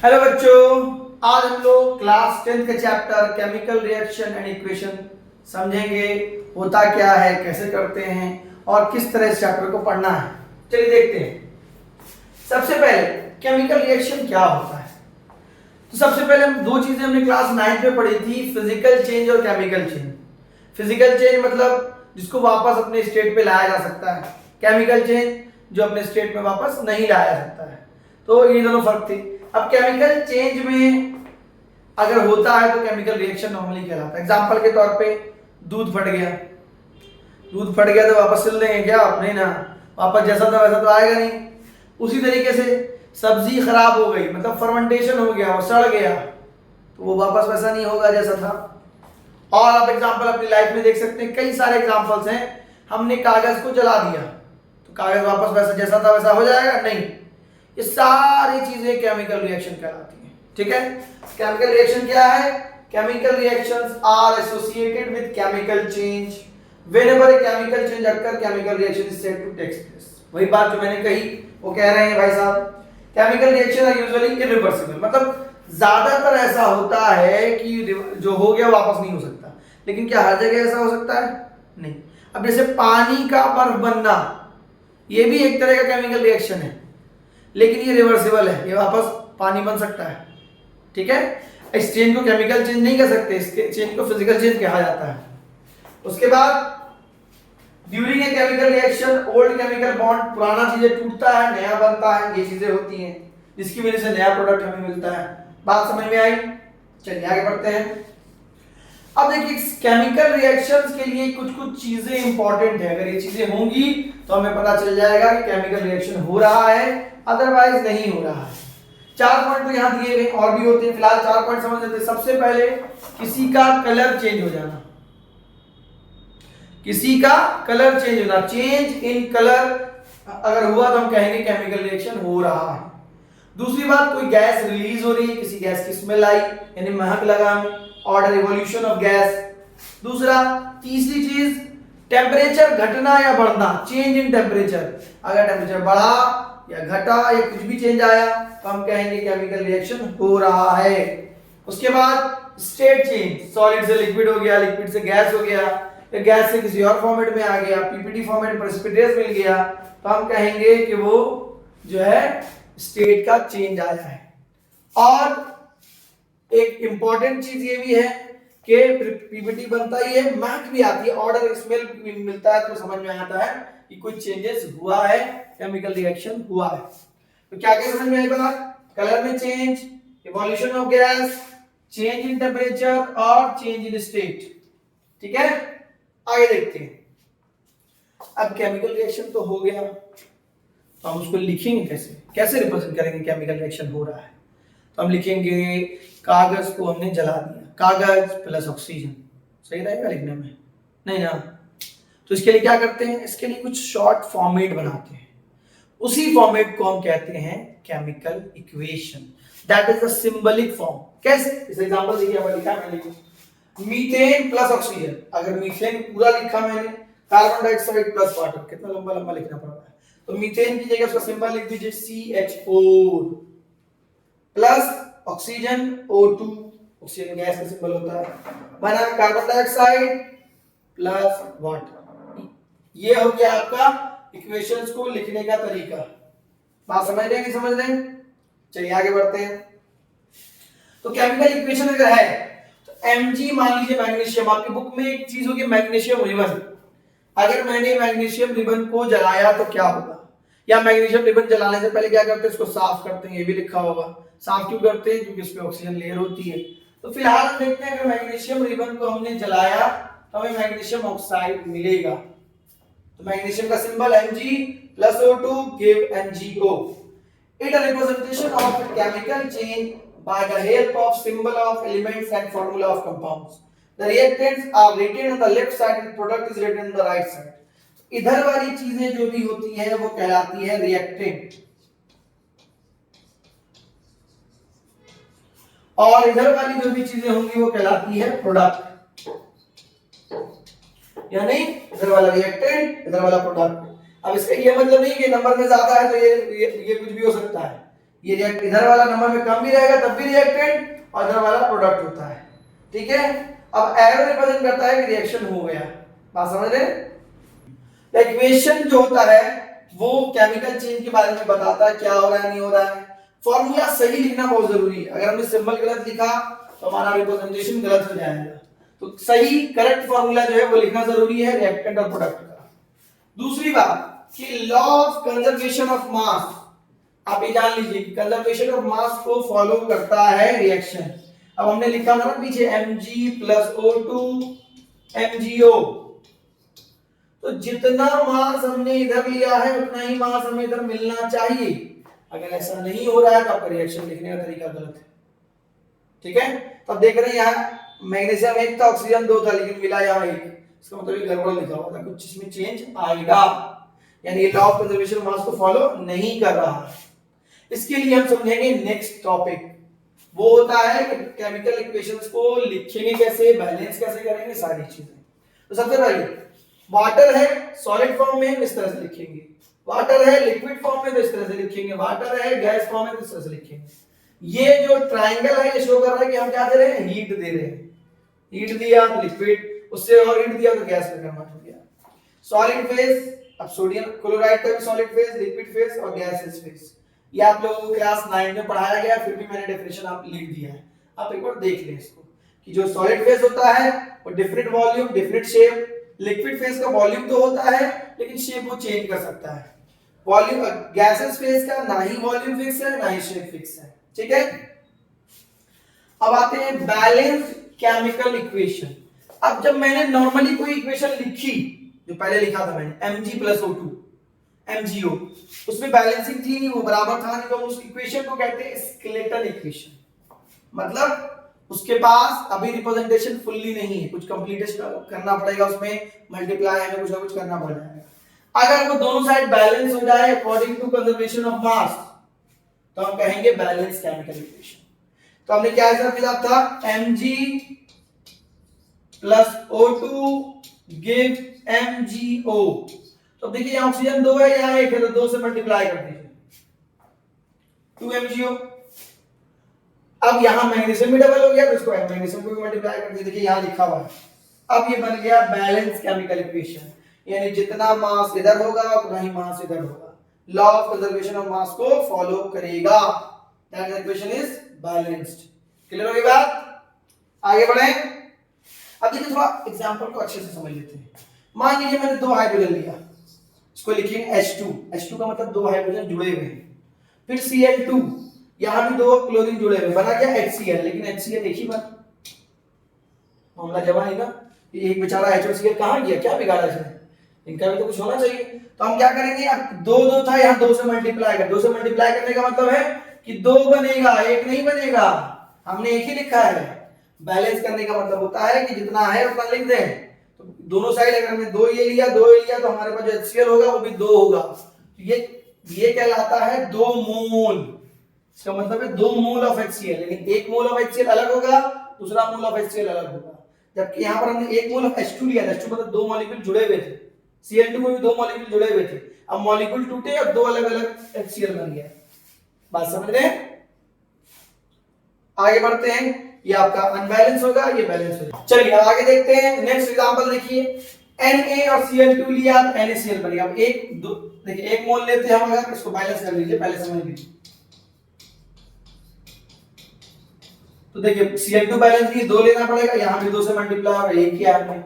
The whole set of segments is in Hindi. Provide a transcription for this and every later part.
हेलो बच्चों, आज हम लोग क्लास 10th का chapter chemical reaction and equation समझेंगे। होता क्या है, कैसे करते हैं और किस तरह इस चैप्टर को पढ़ना है। चलिए देखते हैं। सबसे पहले केमिकल रिएक्शन क्या होता है। तो सबसे पहले हम दो चीजें हमने क्लास 9th में पढ़ी थी, फिजिकल चेंज और केमिकल चेंज। फिजिकल चेंज मतलब जिसको वापस अपने स्टेट पे लाया जा सकता है, केमिकल चेंज जो अपने स्टेट में वापस नहीं लाया जा सकता है। तो ये दोनों फर्क थे। अब केमिकल चेंज में अगर होता है तो केमिकल रिएक्शन नॉर्मली कहलाता है। एग्जांपल के तौर पे दूध फट गया, दूध फट गया तो वापस सिल देंगे क्या? नहीं ना, वापस जैसा था वैसा तो आएगा नहीं। उसी तरीके से सब्जी खराब हो गई, मतलब फर्मेंटेशन हो गया और सड़ गया, तो वो वापस वैसा नहीं होगा जैसा था। और आप एग्जांपल अपनी लाइफ में देख सकते हैं, कई सारे एग्जांपल्स हैं। हमने कागज को जला दिया तो कागज वापस वैसा जैसा था वैसा हो जाएगा? नहीं। ये सारी चीजें केमिकल रिएक्शन कहलाती हैं। ठीक है, केमिकल रिएक्शन क्या है? Chemical reactions are associated with chemical change. Whenever a chemical change occur, chemical reaction is said to take place. वही बात जो मैंने कही वो कह रहे हैं भाई साहब, chemical reaction are usually irreversible, मतलब ज्यादातर ऐसा होता है कि जो हो गया वापस नहीं हो सकता। लेकिन क्या हर जगह ऐसा हो सकता है? नहीं। अब जैसे पानी का बर्फ बनना, ये भी एक तरह का केमिकल रिएक्शन है, लेकिन ये रिवर्सिबल है, ये वापस पानी बन सकता है। ठीक है, इस चेंज को केमिकल चेंज नहीं कह सकते, इसके चेंज को फिजिकल चेंज कहा जाता है। उसके बाद during a chemical reaction old chemical bond, पुराना चीजें टूटता है, नया बनता है, ये चीजें होती हैं जिसकी वजह से नया प्रोडक्ट हमें मिलता है। बात समझ में आई? चलिए आगे बढ़ते हैं। अब देखिए, केमिकल रिएक्शंस के लिए कुछ कुछ चीजें इंपॉर्टेंट है। अगर ये चीजें होंगी तो हमें पता चल जाएगा कि केमिकल रिएक्शन हो रहा है, अदरवाइज नहीं हो रहा है। 4 पॉइंट तो यहां दिए गए, और भी होते हैं, फिलहाल 4 पॉइंट समझ लेते हैं। सबसे पहले किसी का कलर चेंज हो जाना, किसी का कलर चेंज होना, चेंज इन कलर अगर हुआ तो हम कहेंगे केमिकल रिएक्शन हो रहा है। दूसरी बात, कोई गैस रिलीज हो रही है, किसी गैस की स्मेल आई यानी महक लगा, ऑर्डर इवोल्यूशन ऑफ गैस। दूसरा, तीसरी चीज टेम्परेचर घटना या बढ़ना, चेंज इन टेम्परेचर। अगर टेम्परेचर बढ़ा या घटा या कुछ भी चेंज आया तो हम कहेंगे केमिकल रिएक्शन हो रहा है। उसके बाद स्टेट चेंज, सॉलिड से लिक्विड हो गया, लिक्विड से गैस हो गया, या गैस से किसी और फॉर्मेट में आ गया, पीपीटी फॉर्मेट प्रेसिपिटेट मिल गया, तो हम कहेंगे कि वो जो है स्टेट का चेंज आया है। और एक इंपॉर्टेंट चीज ये भी है कि पीपीटी बनता ही है, महक भी आती है, ऑर्डर स्मेल मिलता है, तो समझ में आता है कि कुछ चेंजेस हुआ है, केमिकल रिएक्शन हुआ है। तो क्या क्या समझ में आएगा? कलर में change, evolution of gas, change in temperature और चेंज इन स्टेट। ठीक है, आगे देखते हैं। अब केमिकल रिएक्शन तो हो गया, तो हम उसको लिखेंगे कैसे, कैसे रिप्रेजेंट करेंगे केमिकल रिएक्शन हो रहा है? तो हम लिखेंगे कागज को हमने जला दिया, कागज प्लस ऑक्सीजन। सही रहेगा लिखने में? नहीं ना। तो इसके लिए क्या करते हैं, इसके लिए कुछ शॉर्ट फॉर्मेट बनाते हैं। उसी फॉर्मेट को हम कहते हैं chemical equation, that is the symbolic form. कैसे? इस एग्जांपल देखिए, अब लिखा मैंने मीथेन प्लस ऑक्सीजन। अगर मीथेन पूरा लिखा मैंने, कार्बन डाइऑक्साइड प्लस वाटर, कितना लंबा लंबा लिखना पड़ता है। तो मीथेन की जगह उसका सिंबल लिख दीजिए CH4 plus oxygen O2, oxygen gas का सिंबल होता है, बना कार्बन डाइऑक्साइड प्लस वाटर। ये हो गया आपका इक्वेशंस को लिखने का तरीका। बात समझ रहे हैं कि समझ रहे हैं? चलिए आगे बढ़ते हैं। तो केमिकल इक्वेशन अगर है तो Mg, मान लीजिए मैग्नीशियम, आपकी बुक में एक चीज होगी मैग्नीशियम रिबन। अगर मैंने मैग्नीशियम रिबन को जलाया तो क्या होगा, या मैग्नीशियम रिबन जलाने से पहले क्या करते हैं, इसको साफ करते हैं, ये भी लिखा होगा। साफ क्यों करते हैं? क्योंकि इसमें ऑक्सीजन लेयर होती है। तो फिलहाल हम देखते हैं, अगर मैग्नीशियम रिबन को हमने जलाया तो हमें मैग्नीशियम ऑक्साइड मिलेगा। तो मैग्नीशियम का symbol Mg plus O2 give MgO. It a representation of a chemical chain by the help of symbol of elements and formula of compounds. The reactants are written on the left side and product is written on the right side. इधर वाली चीजें जो भी होती है वो कहलाती है रिएक्टेंट, और इधर वाली जो भी चीजें होंगी वो कहलाती है प्रोडक्ट। यानी इधर वाला रिएक्टेंट, इधर वाला प्रोडक्ट। अब इसका ये मतलब नहीं कि नंबर में ज्यादा है तो ये कुछ भी हो सकता है, ये रिएक्ट इधर वाला नंबर में कम भी रहेगा तब भी रिएक्टेंट और इधर वाला प्रोडक्ट होता है। ठीक है, अब एरो रिप्रेजेंट करता है कि रिएक्शन हो गया। बात समझ रहे? इक्वेशन जो होता है वो केमिकल चेंज के बारे में बताता है, क्या हो रहा है नहीं हो रहा है। फॉर्मूला सही लिखना बहुत जरूरी है। अगर हमने सिंबल गलत लिखा तो हमारा रिप्रेजेंटेशन गलत हो जाएगा। तो सही करेक्ट फॉर्मूला जो है वो लिखना जरूरी है रिएक्टेंट और प्रोडक्ट का। दूसरी बात कि लॉ ऑफ कंजर्वेशन ऑफ मास, आप ये जान लीजिए कि कंजर्वेशन ऑफ मास को फॉलो करता है रिएक्शन। अब हमने लिखा था ना पीछे Mg+O2 MgO, तो जितना मास हमने इधर लिया है उतना ही मास हमें इधर मिलना चाहिए। अगर ऐसा नहीं हो रहा है तो आपका रिएक्शन लिखने का तरीका गलत है। ठीक है, तो अब देख रहे हैं यहाँ मैग्नीशियम 1 था, ऑक्सीजन 2 था, लेकिन मिला यहाँ 1, इसका मतलब ये गड़बड़ लिखा हुआ था, कुछ इसमें चेंज आएगा, यानी ये लॉ ऑफ कंजर्वेशन ऑफ मास को फॉलो नहीं कर रहा है। इसके लिए हम समझेंगे नेक्स्ट टॉपिक, वो होता है कि केमिकल इक्वेशंस को लिखेंगे कैसे, बैलेंस कैसे करेंगे, सारी चीजें। तो सबसे पहले वाटर है सॉलिड फॉर्म में इस तरह से लिखेंगे, वाटर है लिक्विड फॉर्म में तो इस तरह से लिखेंगे, वाटर है गैस फॉर्म में तो इस तरह से लिखेंगे। ये जो ट्रायंगल है ये शो कर रहा है कि हम क्या दे रहे हैं, हीट दे रहे हैं। हीट दिया तो लिक्विड, उससे और हीट दिया तो गैस में कन्वर्ट हो गया। सॉलिड फेज, अब सोडियम क्लोराइड का भी सॉलिड फेज, लिक्विड फेज और गैसेस फेज, ये आप लोगों को क्लास 9 में पढ़ाया गया, फिर भी मैंने डेफिनेशन आप लिख दिया है। आप एक बार देख लें इसको कि जो सॉलिड फेज होता है वो different volume different shape, liquid phase का वॉल्यूम तो होता है लेकिन शेप वो चेंज कर सकता है। वॉल्यूम गैसेस फेज का ना ही वॉल्यूम फिक्स है ना ही शेप फिक्स है। ठीक है, अब आते हैं बैलेंस्ड केमिकल इक्वेशन। अब जब मैंने नॉर्मली कोई इक्वेशन लिखी, जो पहले लिखा था मैंने Mg+O2 MgO, उसमें बैलेंसिंग थी नहीं, वो बराबर था नहीं, तो उस इक्वेशन को कहते हैं स्केलेटन इक्वेशन। मतलब उसके पास अभी रिप्रेजेंटेशन फुल्ली नहीं है, कुछ कंप्लीटेशन करना पड़ेगा, उसमें मल्टीप्लाई है कुछ ना कुछ करना पड़ेगा। अगर वो दोनों साइड बैलेंस हो जाए according to conservation of mass तो हम कहेंगे बैलेंस केमिकल इक्वेशन। तो हमने क्या आंसर मिला था, Mg+O2 गिव MgO। तो देखिए यहाँ ऑक्सीजन 2 है, यहाँ 1 है, तो 2 से मल्टीप्लाई कर दीजिए 2 MgO। अब यहाँ मैग्नीशियम भी डबल हो गया तो इसको मैग्नीशियम को भी मल्टीप्लाई कर दीजिए, देखिए यहाँ लिखा हुआ है। अब ये बन गया बैलेंस केमिकल इक्वेशन, यानी जितना मास इधर होगा उतना ही मास इधर होगा, लॉ ऑफ कंजर्वेशन ऑफ मास को फॉलो करेगा। That equation is balanced. Clear हो गई बात? आगे बढ़े। अब देखिए थोड़ा एग्जांपल को अच्छे से समझ लेते हैं। मान लीजिए मैंने 2 हाइड्रोजन लिया, इसको लिखेंगे H2 का मतलब 2 हाइड्रोजन जुड़े हुए हैं। फिर Cl2, यहां भी 2 क्लोरीन जुड़े हुए, बना क्या HCl, लेकिन HCl एक ही बना, मामला जमा है ना। ये एक बेचारा HCl कहां गया, क्या बिगाड़ा इसने, इनका भी तो कुछ होना चाहिए। तो हम क्या करेंगे, अब 2 था, यहाँ 2 से मल्टीप्लाई कर, 2 से मल्टीप्लाई करने का मतलब है कि 2 बनेगा, 1 नहीं बनेगा, हमने एक ही लिखा है। बैलेंस करने का मतलब होता है कि जितना है उतना लिख दें। तो दोनों साइड अगर हमने 2 ये लिया 2 ये लिया तो हमारे पास जो HCl होगा वो भी 2 होगा। तो ये कहलाता है 2 मोल। इसका मतलब है 2 मोल ऑफ HCl, लेकिन 1 मोल ऑफ HCl अलग होगा, दूसरा मोल ऑफ HCl अलग होगा। जबकि यहाँ पर हमने 1 मोल ऑफ H2 लिया था, H2 मतलब 2 मॉलिक्यूल जुड़े हुए थे, Cl2 में भी 2 मॉलिक्यूल जुड़े हुए थे। अब मॉलिक्यूल टूटे और 2 अलग अलग HCl बन गया। बात समझ रहे हैं? आगे बढ़ते हैं। ये आपका अनबैलेंस होगा, ये बैलेंस होगा। चलिए अब आगे देखते हैं। नेक्स्ट एग्जांपल देखिए, Na और Cl2 लिया तो NaCl बनेगा। अब देखिए 1 मोल लेते हैं हम, अगर इसको बैलेंस कर लीजिए, पहले समझ लीजिए। तो देखिए Cl2 बैलेंस की 2 लेना पड़ेगा, यहां भी 2 से मल्टीप्लाई होगा, 1 किया आपने,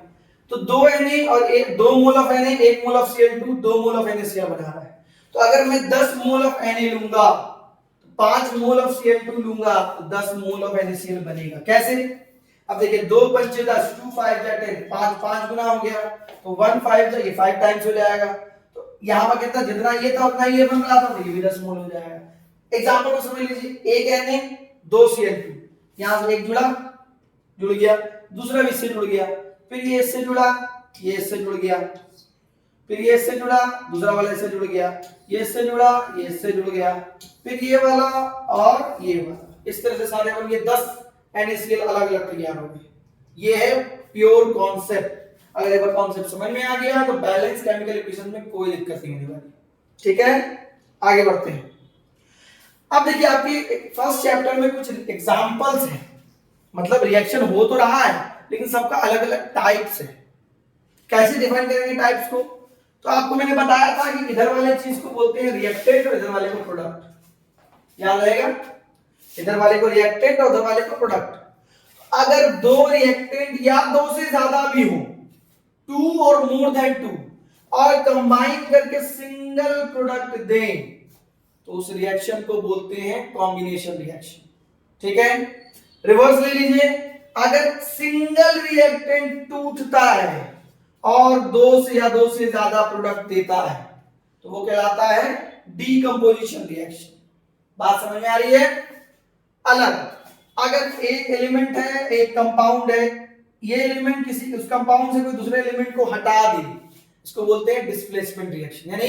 तो 2 Na और 2 mole of Na, 1 mole of Cl2, 2 mole of NaCl बना रहा है। तो अगर मैं 10 मोल ऑफ Na लूंगा, 5 मोल ऑफ Cl2 लूंगा तो 10 मोल ऑफ NaCl बनेगा। कैसे? अब देखिए 2 पंचे 10, 2 5 जा 10, 5 गुना हो गया, तो 1 5 जा, ये 5 टाइम्स हो जाएगा। तो यहाँ पर कितना, जितना ये था उतना ये बन रहा था, तो ये भी 10 मोल हो जाएगा। एग्जांपल को समझ लीजिए, 1 Na 2 Cl2, यहां से एक जुड़ गया, दूसरा भी इससे जुड़ गया, फिर ये इससे जुड़ा, ये इससे जुड़ गया, फिर ये इससे जुड़ा, दूसरा वाला इससे जुड़ गया, ये इससे जुड़ा, ये इससे जुड़ गया, फिर ये वाला और ये वाला, इस तरह से सारे बन गए 10 NaCl अलग अलग तैयार हो गए। ये है प्योर कॉन्सेप्ट। अगर एक बार कॉन्सेप्ट समझ में आ गया तो बैलेंस केमिकल इक्वेशन में कोई दिक्कत नहीं होने वाली। ठीक है, आगे बढ़ते हैं। अब देखिए आपके फर्स्ट चैप्टर में कुछ एग्जांपल्स हैं, मतलब रिएक्शन हो तो रहा है लेकिन सबका अलग अलग टाइप्स है। कैसे डिफाइन करेंगे टाइप्स को? तो आपको मैंने बताया था कि इधर वाले चीज को बोलते हैं रिएक्टेंट और इधर वाले को प्रोडक्ट। याद रहेगा, इधर वाले को रिएक्टेंट और उधर वाले को प्रोडक्ट। अगर दो रिएक्टेंट या दो से ज्यादा भी हो, टू और मोर देन टू, और कंबाइन करके सिंगल प्रोडक्ट दें तो उस रिएक्शन को बोलते हैं कॉम्बिनेशन रिएक्शन। ठीक है, रिवर्स ले लीजिए, अगर सिंगल रिएक्टेंट टूटता है और दो से या दो से ज्यादा प्रोडक्ट देता है तो वो कहलाता है डीकंपोजिशन रिएक्शन। बात समझ में आ रही है? अलग, अगर एक एलिमेंट है, एक कंपाउंड है, ये एलिमेंट किसी उस कंपाउंड से कोई दूसरे एलिमेंट को हटा दे, इसको बोलते हैं डिस्प्लेसमेंट रिएक्शन। यानी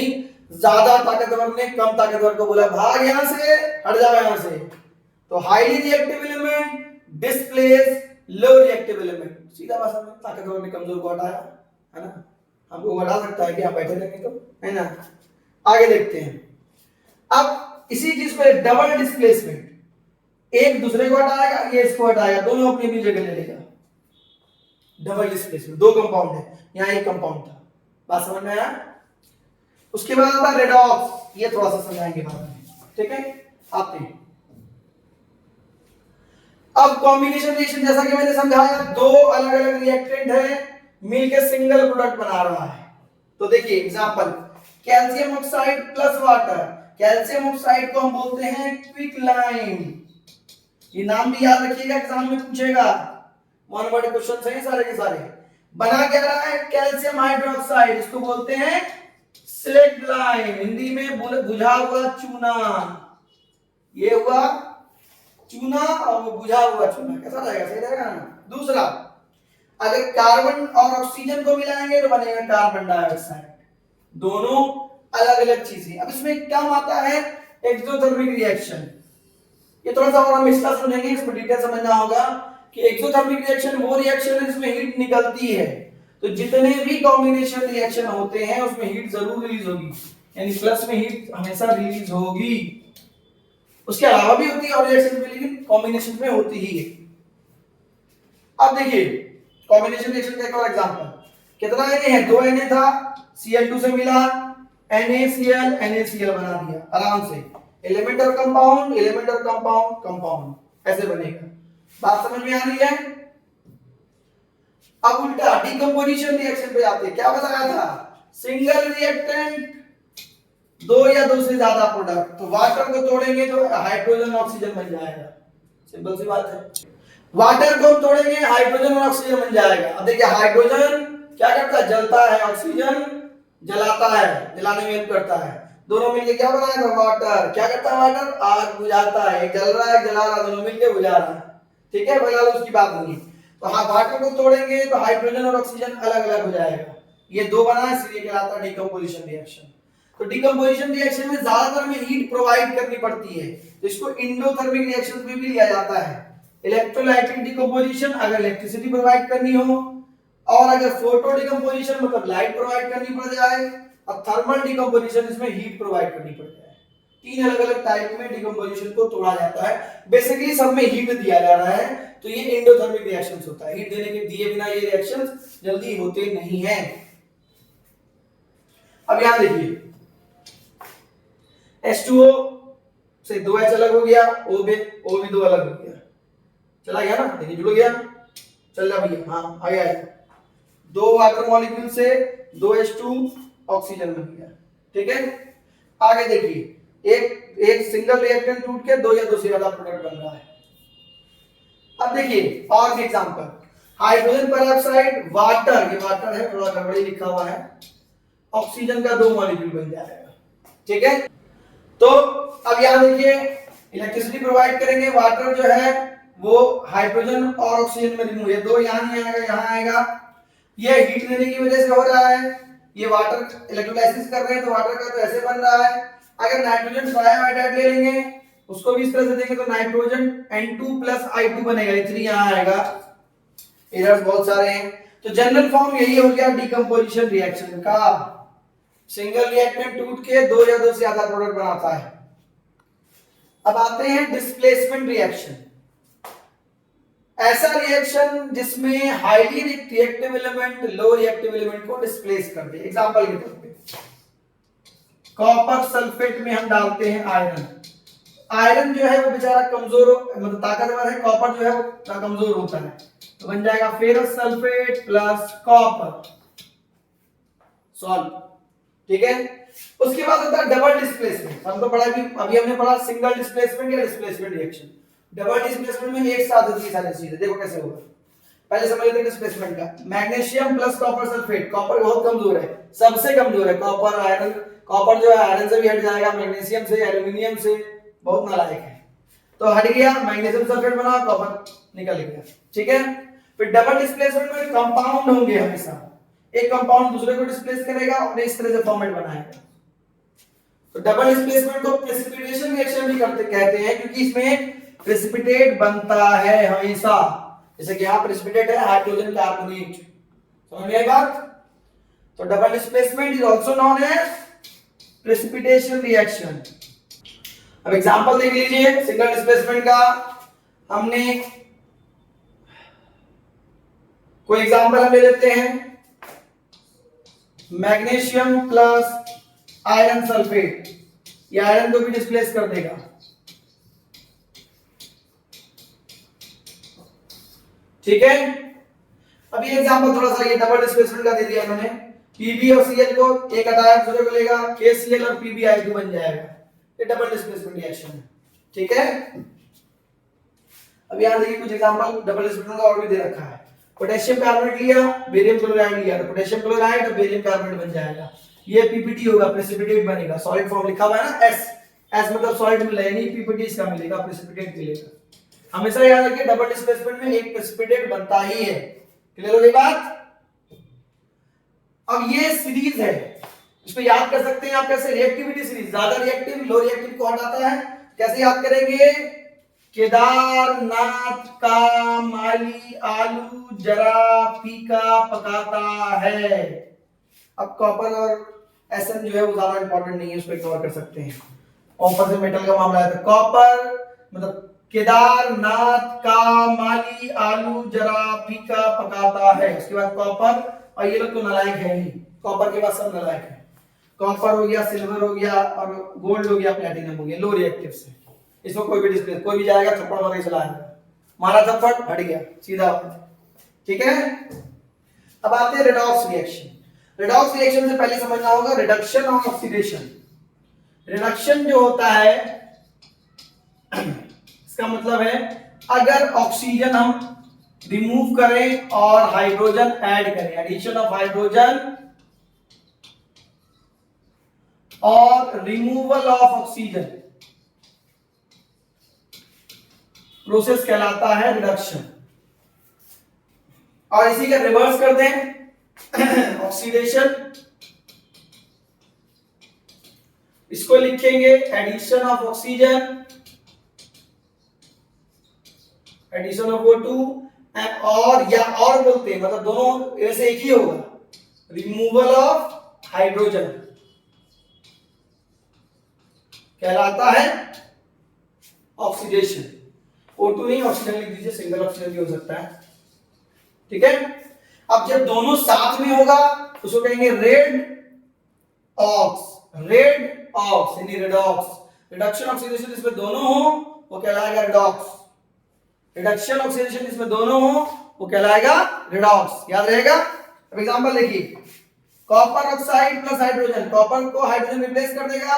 ज्यादा ताकतवर ने कम ताकतवर को बोला भाग यहां से, हट जाओ यहां से, तो highly reactive element displace low reactive element. सीधा भाषा में ताकतवर ने कमजोर को हटाया, है ना? हमको हटा सकता है कि आप बैठे रहेंगे तो, है ना? आगे देखते हैं। अब इसी चीज को डबल डिस्प्लेसमेंट, एक दूसरे को हटाएगा, ये इसको हटाएगा, दोनों अपनी अपनी जगह ले लेगा। डबल डिस्प्लेसमेंट, दो कंपाउंड है, यहां एक कंपाउंड था। बात समझ में आया? उसके बाद आता है रेडॉक्स, ये थोड़ा सा समझाएंगे बाद में। ठीक है, आते हैं अब कॉम्बिनेशन रिएक्शन। जैसा कि मैंने समझाया, दो अलग अलग रिएक्टेंट है, मिलकर सिंगल प्रोडक्ट बना रहा है। तो देखिए example, calcium oxide plus water. Calcium oxide को हम बोलते हैं क्विक लाइम, ये नाम भी याद रखिएगा, एग्जाम में पूछेगा। वन वर्ड क्वेश्चन है सारे के सारे। बना क्या रहा है? कैल्शियम हाइड्रोक्साइड, इसको बोलते हैं स्लेट लाइम, हिंदी में बुझा हुआ चूना। ये हुआ चूना और वो बुझा हुआ चूना, कैसा रहेगा? सही रहेगा ना? दूसरा, अगर कार्बन और ऑक्सीजन को मिलाएंगे तो बनेगा कार्बन डाइऑक्साइड। दोनों अलग अलग चीजें। अब इसमें क्या आता है? Exothermic reaction. ये थोड़ा सा और हम इसका सुनेंगे, इसको डिटेल समझना होगा कि एक्सोथर्मिक रिएक्शन वो रिएक्शन है जिसमें हीट निकलती है। तो जितने भी कॉम्बिनेशन रिएक्शन होते हैं उसमें हीट जरूर रिलीज होगी, यानी प्लस में हीट हमेशा रिलीज होगी। उसके अलावा भी होती है और रिएक्शन में, लेकिन कॉम्बिनेशन में होती ही है। अब देखिए कॉम्बिनेशन रिएक्शन का एक और एग्जांपल, कितना Na है? 2 Na था, Cl2 से मिला, NaCl NaCl बना दिया आराम से। एलिमेंट और कंपाउंड, एलिमेंट और कंपाउंड, कंपाउंड ऐसे बनेगा। बात समझ में आ रही है? अब उल्टा डीकंपोजिशन रिएक्शन पे आते हैं। क्या बताया था? सिंगल रिएक्टेंट, दो या दो से ज्यादा प्रोडक्ट। तो वाटर को तोड़ेंगे तो हाइड्रोजन ऑक्सीजन बन जाएगा, सिंपल सी बात है। वाटर को हम तोड़ेंगे, हाइड्रोजन और ऑक्सीजन बन जाएगा। अब देखिए हाइड्रोजन क्या करता है? जलता है, ऑक्सीजन जलाता है, जलाने में हेल्प करता है। दोनों मिलकर क्या बनाएगा? वाटर। क्या करता है वाटर? आग बुझाता है। एक जल रहा है, जला रहा, दोनों मिलकर बुझा रहा है। ठीक है, फिलहाल उसकी बात नहीं। तो हाँ, वाटर को तोड़ेंगे तो हाइड्रोजन और ऑक्सीजन अलग अलग हो जाएगा। ये दो बना है, इसलिए कहलाता है डीकंपोजिशन रिएक्शन। तो डीकंपोजिशन रिएक्शन में ज्यादातर में हीट प्रोवाइड करनी पड़ती है, तो इसको इंडोथर्मिक रिएक्शन में भी लिया जाता है। इलेक्ट्रोलाइटिक डिकम्पोजिशन अगर इलेक्ट्रिसिटी प्रोवाइड करनी हो, और अगर फोटो डिकम्पोजिशन मतलब लाइट प्रोवाइड करनी पड़ जाए, और थर्मल डिकम्पोजिशन इसमें हीट प्रोवाइड करनी पड़ जाए। तीन अलग अलग टाइप में डिकम्पोजिशन को तोड़ा जाता है। बेसिकली सब में हीट दिया जा रहा है, तो ये इंडोथर्मिक रिएक्शंस होता है। हीट देने के दिए बिना ये रिएक्शंस जल्दी होते नहीं हैं। अब यहां देखिए H2O से 2H अलग हो गया, O भी 2 अलग हो गया, चला गया ना? देखिए जुड़ गया, चल रहा भैया। हाँ आगे आया, 2 वाटर मॉलिक्यूल से 2H2 ऑक्सीजन बन गया। ठीक है, आगे देखिए एक सिंगल रिएक्टेंट टूट के 2 या 2 से ज्यादा प्रोडक्ट बन रहा है। अब देखिए और भी एग्जांपल, हाइड्रोजन पेरोक्साइड वाटर, ये वाटर है, थोड़ा गड़बड़ी लिखा हुआ है, ऑक्सीजन का 2 मॉलिक्यूल बन जाएगा। ठीक है, तो अब यहां देखिए इलेक्ट्रिसिटी प्रोवाइड करेंगे, वाटर जो है वो हाइड्रोजन और ऑक्सीजन में रिमूव, ये 2 यहां नहीं आएगा, यहां आएगा। ये हीट देने की वजह से हो रहा है, ये वाटर इलेक्ट्रोलाइसिस कर रहे हैं तो वाटर का तो ऐसे बन रहा है। अगर नाइट्रोजन ट्राइहाइड्राइड ले लेंगे, उसको भी इस तरह से देंगे तो नाइट्रोजन N2+I2 बनेगा, इतनी यहां आएगा। एरर्स बहुत सारे हैं, तो जनरल फॉर्म यही हो गया डीकंपोजिशन रिएक्शन का। सिंगल रिएक्टेंट टूट के 2 या 2 से ज्यादा प्रोडक्ट बनाता है। अब आते हैं डिस्प्लेसमेंट रिएक्शन। ऐसा रिएक्शन जिसमें highly reactive element low reactive element को डिस्प्लेस कर दे। एग्जांपल के तौर पे कॉपर सल्फेट में हम डालते हैं आयरन। आयरन जो है वो बेचारा कमजोर मतलब ताकतवर है, कॉपर जो है वो कमजोर होता है, तो बन जाएगा ferrous sulphate plus copper solve. ठीक है, उसके बाद होता है डबल डिस्प्लेसमेंट। हम तो पढ़ा अभी हमने पढ़ा सिंगल डिस्प्लेसमेंट या डिस्प्लेसमेंट रिएक्शन। डबल डिस्प्लेसमेंट में एक साथ होती है सारी चीजें। देखो कैसे होगा, पहले समझ लेते हैं डिस्प्लेसमेंट का। Magnesium plus copper sulphate, copper बहुत कमजोर है, सबसे कमजोर है कॉपर। आयरन कॉपर जो है आयरन से भी हट जाएगा, मैग्नीशियम से, एल्युमिनियम से, बहुत नालायक है, तो हट गया। मैग्नीशियम सल्फेट बना, कॉपर निकल गया। ठीक है, फिर डबल डिस्प्लेसमेंट में कंपाउंड होंगे हमेशा, एक कंपाउंड दूसरे को डिस्प्लेस करेगा और इस तरह से फॉर्मेट बनाएगा। तो डबल डिस्प्लेसमेंट को प्रेसिपिटेशन रिएक्शन भी कहते हैं, क्योंकि इसमें प्रेसिपिटेट बनता है हमेशा। जैसे कि यहां प्रेसिपिटेट है हाइड्रोजन कार्बोनेट, समझ में आई बात? तो double displacement is also known as precipitation reaction. अब एग्जांपल देख लीजिए सिंगल डिस्प्लेसमेंट का। हमने कोई एग्जांपल हम ले लेते हैं, मैग्नीशियम प्लस आयरन सल्फेट, ये आयरन को भी डिस्प्लेस कर देगा। ठीक है, अब ये एग्जांपल थोड़ा सा ये डबल डिस्प्लेसमेंट का दे दिया इन्होंने। Pb और Cl को एक हटाया दूसरे को लेगा, KCl और PbI2 बन जाएगा। ये डबल डिस्प्लेसमेंट रिएक्शन है। ठीक है, अब यहां देखिए कुछ एग्जांपल डबल डिस्प्लेसमेंट का और भी दे रखा है। पोटेशियम कार्बोनेट लिया, बेरियम क्लोराइड लिया, तो पोटेशियम क्लोराइड और बेरियम कार्बोनेट बन जाएगा। ये PPT होगा, प्रेसिपिटेट बनेगा। सॉलिड फॉर्म लिखा हुआ है ना, S मतलब सॉलिड मिला है, नहीं PPT इसका मिलेगा, प्रेसिपिटेट मिलेगा। हमेशा याद रखिए डबल डिस्प्लेसमेंट में एक प्रेसिपिटेट बनता ही है। क्लियर हो गई बात? अब ये सीरीज है, इसको याद कर सकते हैं आप कैसे? रिएक्टिविटी सीरीज, ज्यादा रिएक्टिव लो रिएक्टिव को हटाता है। कैसे याद करेंगे? केदारनाथ का माली आलू जरा फीका पकाता है। अब कॉपर और एसएन जो है वो ज्यादा इंपॉर्टेंट नहीं है, उसको इग्नोर कर सकते हैं। कॉपर से मेटल का मामला है, तो कॉपर मतलब केदारनाथ का माली आलू जरा फीका पकाता है। उसके बाद कॉपर, और ये लोग तो नालायक है ही, कॉपर के बाद सब नालायक है। कॉपर हो गया, सिल्वर हो गया और गोल्ड हो गया, प्लैटिनम हो गया, लो रिएक्टिव से। इसमें कोई भी डिस्प्ले, कोई भी जाएगा थप्पड़ मार के चलाएगा, मारा थप्पड़ हट गया सीधा। ठीक है, अब आते हैं रेडॉक्स रिएक्शन। रेडॉक्स रिएक्शन से पहले समझना होगा रिडक्शन और ऑक्सीडेशन। रिडक्शन जो होता है इसका मतलब है अगर ऑक्सीजन हम रिमूव करें और हाइड्रोजन ऐड करें, एडिशन ऑफ हाइड्रोजन और रिमूवल ऑफ ऑक्सीजन, प्रोसेस कहलाता है रिडक्शन। और इसी का रिवर्स कर दें ऑक्सीडेशन, इसको लिखेंगे addition of oxygen, addition of O2, और या और बोलते हैं मतलब दोनों ऐसे एक ही होगा, रिमूवल ऑफ हाइड्रोजन कहलाता है ऑक्सीडेशन। O2 नहीं, ऑक्सीजन लिख दीजिए, सिंगल ऑक्सीजन भी हो सकता है। ठीक है, अब जब दोनों साथ में होगा उसको कहेंगे रेड ऑक्स, रेड ऑक्स यानी रेडॉक्स। रिडक्शन ऑक्सीडेशन इसमें दोनों हो वो कहलाएगा रेडॉक्स, रिडक्शन ऑक्सीडेशन इसमें दोनों हो वो कहलाएगा रेडॉक्स। याद रहेगा? अब एग्जांपल देखिए, copper oxide plus hydrogen, copper को हाइड्रोजन रिप्लेस कर देगा,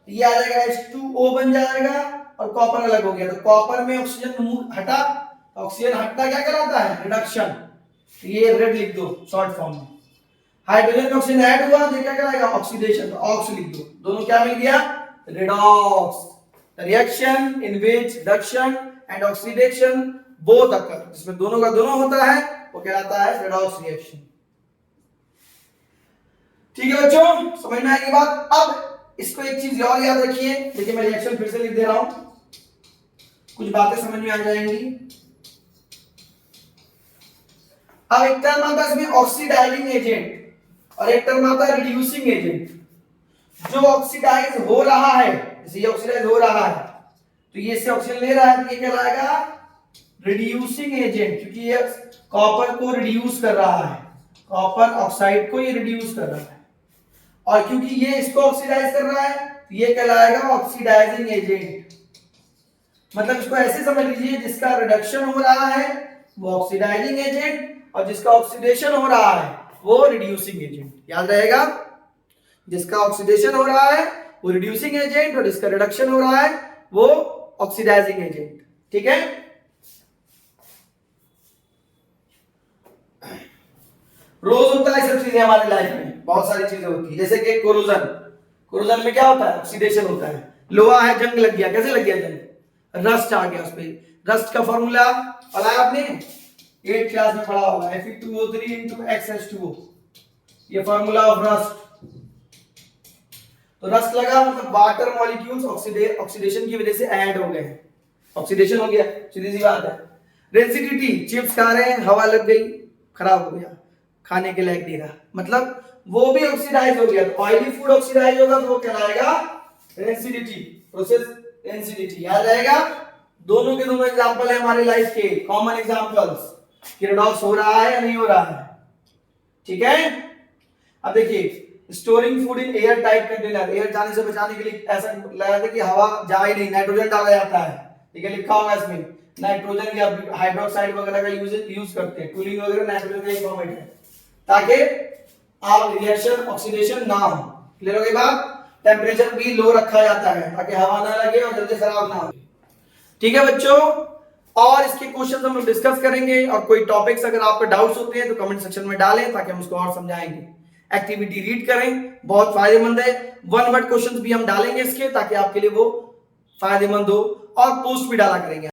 ये आ जाएगा H2O बन जाएगा और कॉपर अलग हो गया। तो कॉपर में ऑक्सीजन हटा, ऑक्सीजन हटना क्या कहलाता है? रिडक्शन। ये रेड लिख दो शॉर्ट फॉर्म में। हाइड्रोजन में ऑक्सीजन ऐड हुआ तो क्या कहलाएगा? ऑक्सीडेशन, तो ऑक्स लिख दो। दोनों क्या मिल गया? Redox. Reaction in which reduction and oxidation both occur, जिसमें दोनों का दोनों होता है वो कहलाता है रेडॉक्स रिएक्शन। ठीक है बच्चों, समझ में आएगी बात? अब इसको एक चीज और याद रखिए, देखिए मैं रिएक्शन फिर से लिख दे रहा हूं, कुछ बातें समझ में आ जाएंगी। अब एक टर्म आता है इसमें ऑक्सीडाइजिंग एजेंट और एक टर्म आता है रिड्यूसिंग एजेंट। जो ऑक्सीडाइज हो रहा है, जैसे ये ऑक्सीडाइज हो रहा है तो ये इससे ऑक्सीजन ले रहा है तो ये कहलाएगा रिड्यूसिंग एजेंट, क्योंकि ये कॉपर को रिड्यूस कर रहा है, कॉपर ऑक्साइड को ये रिड्यूस कर रहा है, और क्योंकि ये इसको ऑक्सीडाइज कर रहा है तो ये कहलाएगा ऑक्सीडाइजिंग एजेंट। मतलब इसको ऐसे समझ लीजिए, जिसका रिडक्शन हो रहा है वो ऑक्सीडाइजिंग एजेंट, और जिसका ऑक्सीडेशन हो रहा है वो रिड्यूसिंग एजेंट। याद रहेगा, जिसका ऑक्सीडेशन हो रहा है वो रिड्यूसिंग एजेंट, और जिसका रिडक्शन हो रहा है वो ऑक्सीडाइजिंग एजेंट। ठीक है, रोज होता है सब चीजें हमारी लाइफ में, बहुत सारी चीजें होती है, जैसे कि कोरोजन में क्या होता है, ऑक्सीडेशन होता है। लोहा है, जंग लग गया, कैसे लग गया जंग, रस्ट आ गया उस पे। रस्ट का फॉर्मूला पढ़ा है आपने, 8th क्लास में पढ़ा होगा, Fe2O3 × XH2O, ये फॉर्मूला ऑफ रस्ट। तो रस्ट लगा मतलब वाटर मॉलिक्यूल्स ऑक्सीडेशन की वजह से ऐड हो गए, ऑक्सीडेशन हो गया, सीधी सी बात है। रेंसिडिटी, चिप्स खा रहे हैं, हवा लग गई, खराब हो गया, खाने के लायक नहीं रहा, मतलब वो भी ऑक्सीडाइज हो गया। तो ऑयली फूड ऑक्सीडाइज होगा तो वो कहलाएगा रेंसिडिटी, प्रोसेस रेंसिडिटी। याद रहेगा, दोनों के दोनों एग्जांपल है हमारे लाइफ के, कॉमन एग्जांपल्स, कि रेडॉक्स हो रहा है या नहीं हो रहा है। ठीक है, अब देखिए, storing food in air tight container, air जाने से बचाने के लिए ऐसा लगा था कि हवा जाए नहीं, नाइट्रोजन डाला जाता है। ठीक है, लिखा होगा इसमें, नाइट्रोजन या हाइड्रोक्साइड वगैरह का यूज करते हैं, कूलिंग वगैरह नाइट्रोजन का ही फॉर्मेट है, ताकि आप रिएक्शन ऑक्सीडेशन ना हो। क्लियर हो गई बात। टेम्परेचर भी लो रखा जाता है ताकि हवा ना लगे और जल्दी खराब ना हो। ठीक है बच्चों, और इसके क्वेश्चन हम लोग डिस्कस करेंगे, और कोई टॉपिक्स अगर आपको डाउट्स होते हैं तो कमेंट सेक्शन में डालें ताकि हम उसको और समझाएंगे। एक्टिविटी रीड करें, बहुत फायदेमंद है। 1 वर्ड क्वेश्चंस भी हम डालेंगे इसके, ताकि आपके लिए वो फायदेमंद हो, और पोस्ट भी डाला करेंगे।